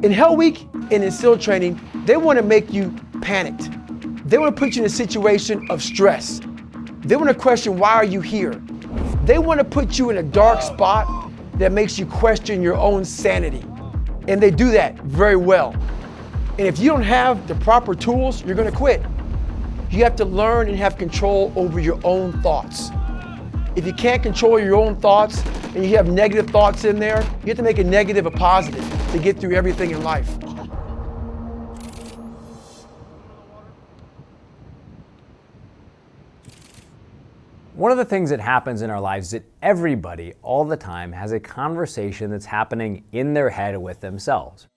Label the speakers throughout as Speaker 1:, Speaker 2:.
Speaker 1: In Hell Week and in SEAL training, they want to make you panicked. They want to put you in a situation of stress. They want to question, why are you here? They want to put you in a dark spot that makes you question your own sanity. And they do that very well. And if you don't have the proper tools, you're going to quit. You have to learn and have control over your own thoughts. If you can't control your own thoughts and you have negative thoughts in there, you have to make a negative a positive to get through everything in life.
Speaker 2: One of the things that happens in our lives is that everybody all the time has a conversation that's happening in their head with themselves.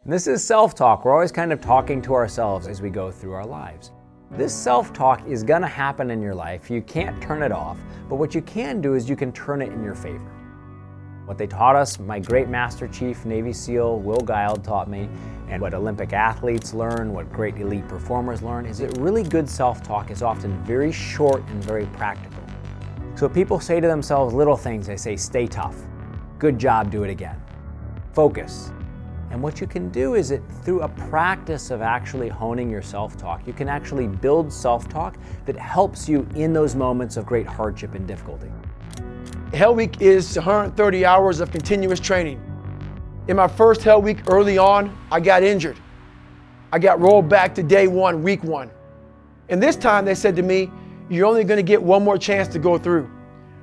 Speaker 2: And this is self-talk. We're always kind of talking to ourselves as we go through our lives. This self-talk is going to happen in your life. You can't turn it off, but what you can do is you can turn it in your favor. What they taught us, my great Master Chief Navy SEAL Will Guile taught me, and what Olympic athletes learn, what great elite performers learn, is that really good self-talk is often very short and very practical. So people say to themselves little things. They say, stay tough, good job, do it again, focus. And what you can do is that through a practice of actually honing your self-talk, you can actually build self-talk that helps you in those moments of great hardship and difficulty.
Speaker 1: Hell Week is 130 hours of continuous training. In my first Hell Week early on, I got injured. I got rolled back to day one, week one. And this time they said to me, you're only going to get one more chance to go through.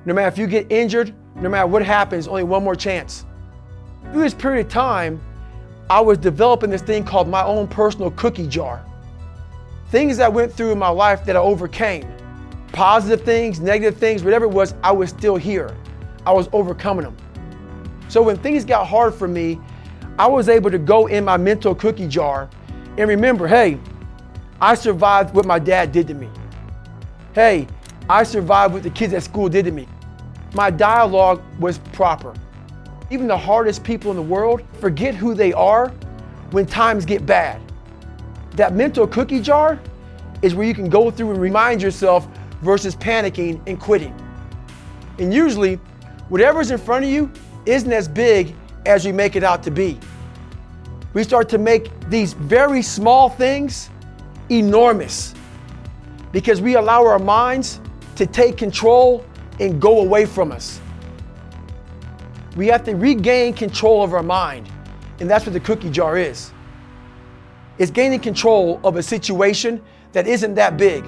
Speaker 1: No matter if you get injured, no matter what happens, only one more chance. Through this period of time, I was developing this thing called my own personal cookie jar. Things I went through in my life that I overcame. Positive things, negative things, whatever it was, I was still here. I was overcoming them. So when things got hard for me, I was able to go in my mental cookie jar and remember, hey, I survived what my dad did to me. Hey, I survived what the kids at school did to me. My dialogue was proper. Even the hardest people in the world forget who they are when times get bad. That mental cookie jar is where you can go through and remind yourself versus panicking and quitting. And usually, whatever's in front of you isn't as big as we make it out to be. We start to make these very small things enormous because we allow our minds to take control and go away from us. We have to regain control of our mind, and that's what the cookie jar is. It's gaining control of a situation that isn't that big.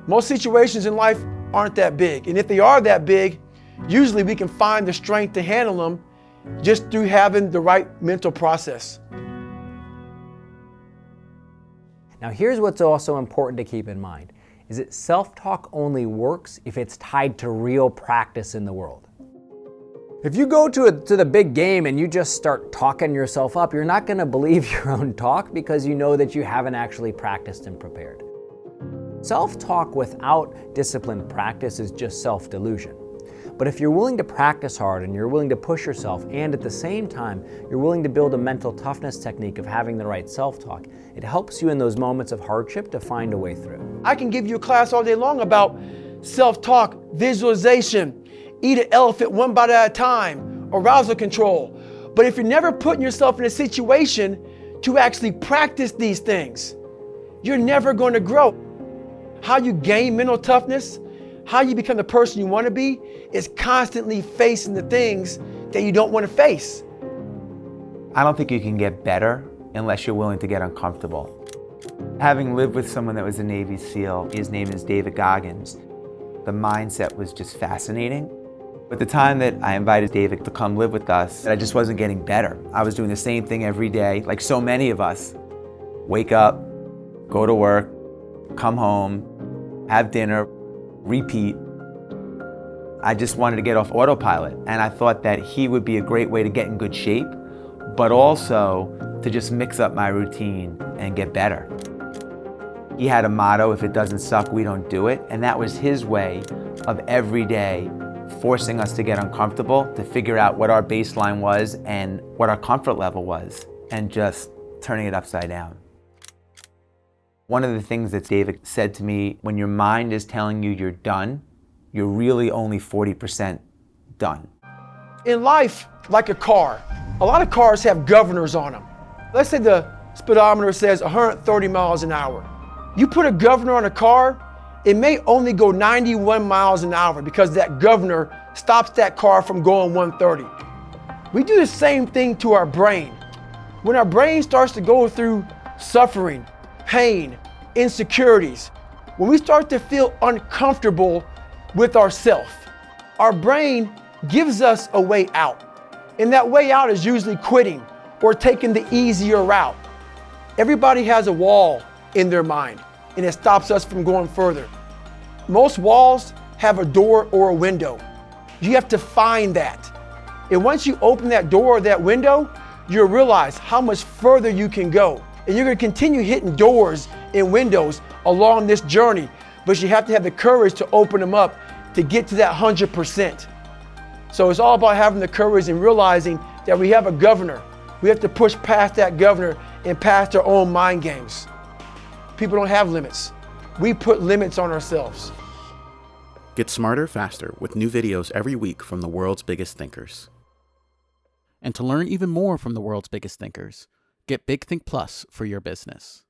Speaker 1: Most situations in life aren't that big, and if they are that big, usually we can find the strength to handle them just through having the right mental process.
Speaker 2: Now here's what's also important to keep in mind, is that self-talk only works if it's tied to real practice in the world. If you go to the big game and you just start talking yourself up, you're not going to believe your own talk because you know that you haven't actually practiced and prepared. Self-talk without disciplined practice is just self-delusion. But if you're willing to practice hard and you're willing to push yourself, and at the same time you're willing to build a mental toughness technique of having the right self-talk, it helps you in those moments of hardship to find a way through.
Speaker 1: I can give you a class all day long about self-talk, visualization, eat an elephant one bite at a time, arousal control. But if you're never putting yourself in a situation to actually practice these things, you're never going to grow. How you gain mental toughness, how you become the person you want to be, is constantly facing the things that you don't want to face.
Speaker 3: I don't think you can get better unless you're willing to get uncomfortable. Having lived with someone that was a Navy SEAL, his name is David Goggins, the mindset was just fascinating. At the time that I invited David to come live with us, I just wasn't getting better. I was doing the same thing every day, like so many of us. Wake up, go to work, come home, have dinner, repeat. I just wanted to get off autopilot, and I thought that he would be a great way to get in good shape, but also to just mix up my routine and get better. He had a motto, if it doesn't suck, we don't do it, and that was his way of every day forcing us to get uncomfortable, to figure out what our baseline was and what our comfort level was, and just turning it upside down. One of the things that David said to me, when your mind is telling you you're done, you're really only 40% done.
Speaker 1: In life, like a car, a lot of cars have governors on them. Let's say the speedometer says 130 miles an hour. You put a governor on a car, it may only go 91 miles an hour because that governor stops that car from going 130. We do the same thing to our brain. When our brain starts to go through suffering, pain, insecurities, when we start to feel uncomfortable with ourselves, our brain gives us a way out. And that way out is usually quitting or taking the easier route. Everybody has a wall in their mind, and it stops us from going further. Most walls have a door or a window. You have to find that. And once you open that door or that window, you'll realize how much further you can go. And you're gonna continue hitting doors and windows along this journey, but you have to have the courage to open them up to get to that 100%. So it's all about having the courage and realizing that we have a governor. We have to push past that governor and past our own mind games. People don't have limits. We put limits on ourselves.
Speaker 4: Get smarter faster with new videos every week from the world's biggest thinkers. And to learn even more from the world's biggest thinkers, get Big Think Plus for your business.